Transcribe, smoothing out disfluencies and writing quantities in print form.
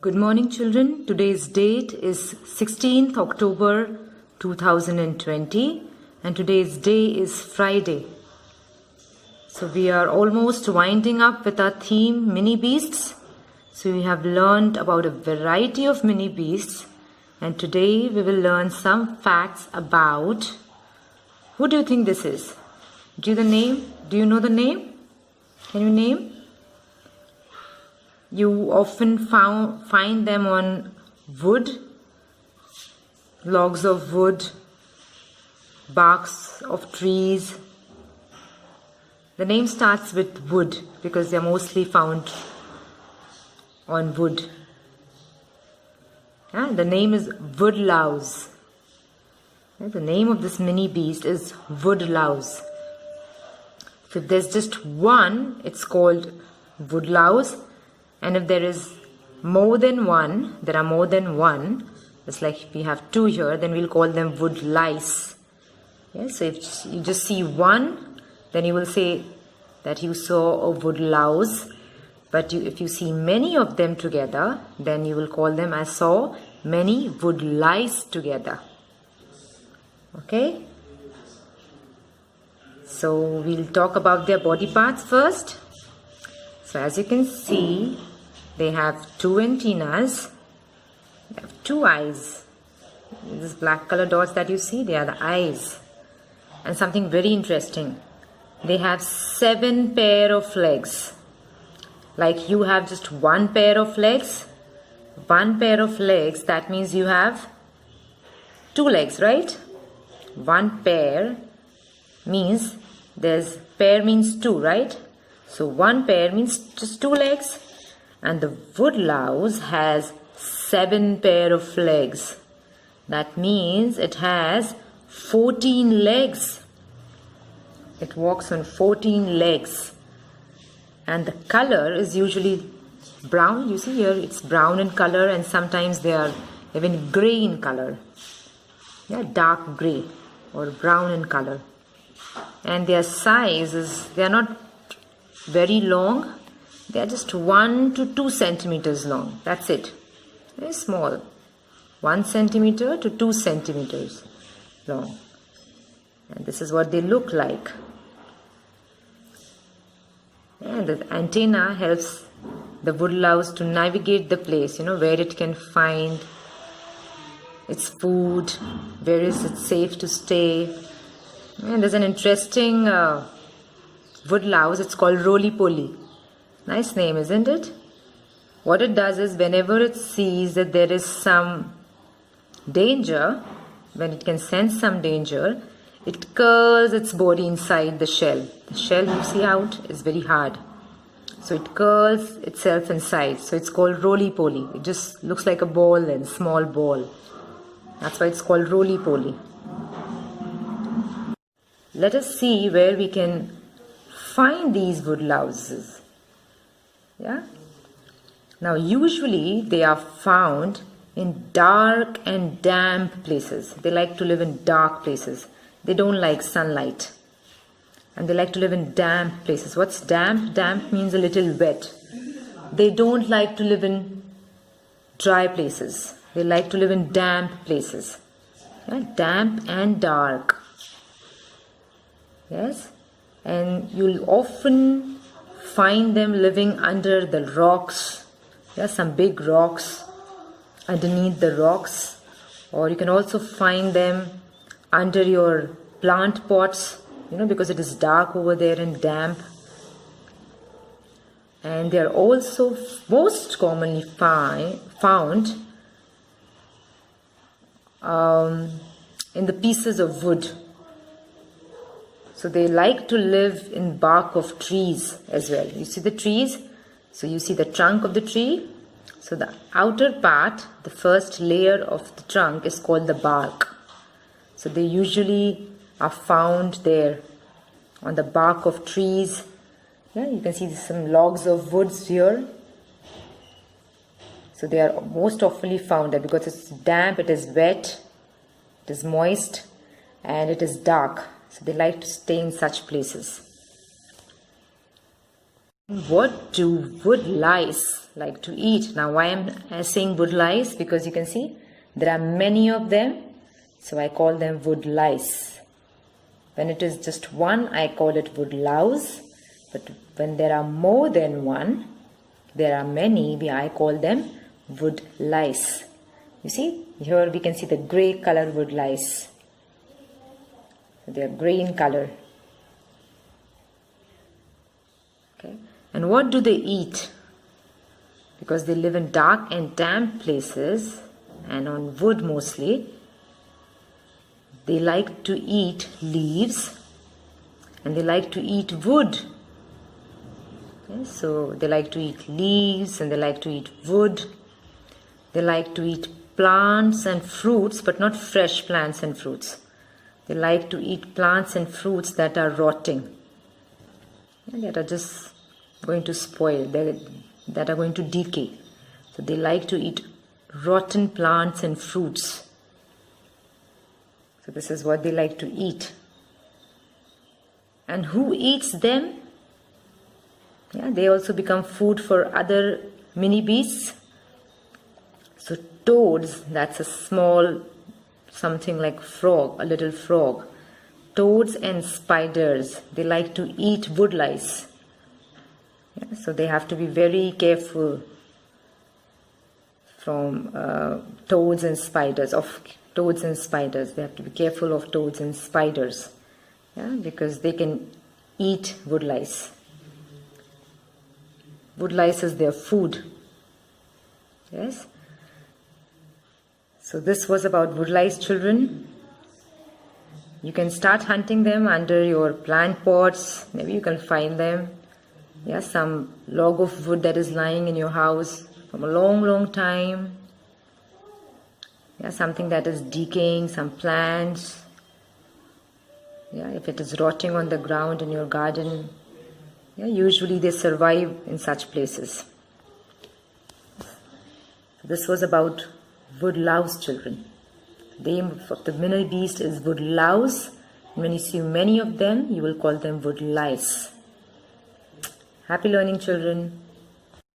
Good morning, children. Today's date is 16th October 2020 and today's day is Friday. So we are almost winding up with our theme mini beasts. So we have learned about a variety of mini beasts and today we will learn some facts about, who do you think this is? Do you know the name? Can you name? You often find them on wood, logs of wood, barks of trees. The name starts with wood because they are mostly found on wood. The name is Woodlouse. The name of this mini beast is Woodlouse. So if there's just one, it's called Woodlouse. And if there is more than one, there are more than one, just like we have two here, then we'll call them woodlice. Yes, so if you just see one, then you will say that you saw a woodlouse. But if you see many of them together, then you will call them, I saw many woodlice together. Okay? So we'll talk about their body parts first. So as you can see, they have two antennas, they have two eyes. These black color dots that you see, they are the eyes. And something very interesting, they have 7 pair of legs. Like you have just one pair of legs, that means you have 2 legs, right? One pair means, pair means 2, right? So one pair means just 2 legs, and the woodlouse has 7 pair of legs. That means it has 14 legs. It walks on 14 legs. And the color is usually brown. You see here it's brown in color and sometimes they are even gray in color. Yeah, dark gray or brown in color. And their size is, they are not very long. They are just 1 to 2 centimeters long. That's it. Very small. 1 centimeter to 2 centimeters long. And this is what they look like. And the antenna helps the woodlouse to navigate the place, where it can find its food, where is it safe to stay. And there's an interesting woodlouse, it's called roly-poly. Nice name, isn't it? What it does is whenever it sees that there is some danger, when it can sense some danger, it curls its body inside the shell. The shell you see out is very hard. So it curls itself inside. So it's called roly-poly. It just looks like a ball and small ball. That's why it's called roly-poly. Let us see where we can find these woodlouses. Yeah. Now usually they are found in dark and damp places. They like to live in dark places. They don't like sunlight. And they like to live in damp places. What's damp? Damp means a little wet. They don't like to live in dry places. They like to live in damp places. Yeah? Damp and dark. Yes. And you'll often find them living under the rocks. Yeah, some big rocks underneath the rocks. Or you can also find them under your plant pots, because it is dark over there and damp. And they are also most commonly found in the pieces of wood. So they like to live in bark of trees as well. You see the trees? So you see the trunk of the tree. So the outer part, the first layer of the trunk is called the bark. So they usually are found there on the bark of trees. Yeah, you can see some logs of woods here. So they are most often found there because it's damp, it is wet, it is moist, and it is dark. So they like to stay in such places. What do woodlice like to eat? Now why am I saying woodlice? Because you can see there are many of them, so I call them woodlice. When it is just one, I call it woodlouse. But when there are more than one, there are many, I call them woodlice. You see, here we can see the grey color woodlice. They are grey in color. Okay. And what do they eat? Because they live in dark and damp places and on wood mostly, they like to eat leaves and they like to eat wood. Okay, so they like to eat leaves and they like to eat wood. They like to eat plants and fruits, but not fresh plants and fruits. They like to eat plants and fruits that are rotting, that are just going to spoil, that are going to decay. So they like to eat rotten plants and fruits. So this is what they like to eat. And who eats them? Yeah, they also become food for other mini beasts. So toads, that's a small, something like frog, a little frog. Toads and spiders, they like to eat woodlice. Yeah, so they have to be very careful from toads and spiders, They have to be careful of toads and spiders, because they can eat woodlice. Woodlice is their food. Yes. So this was about woodlice, children. You can start hunting them under your plant pots. Maybe you can find them. Yeah, some log of wood that is lying in your house from a long time. Yeah, something that is decaying, some plants. Yeah, if it is rotting on the ground in your garden. Yeah, usually they survive in such places. This was about woodlouse, children. The name of the Minibeast is woodlouse. When you see many of them, you will call them woodlice. Happy learning, children.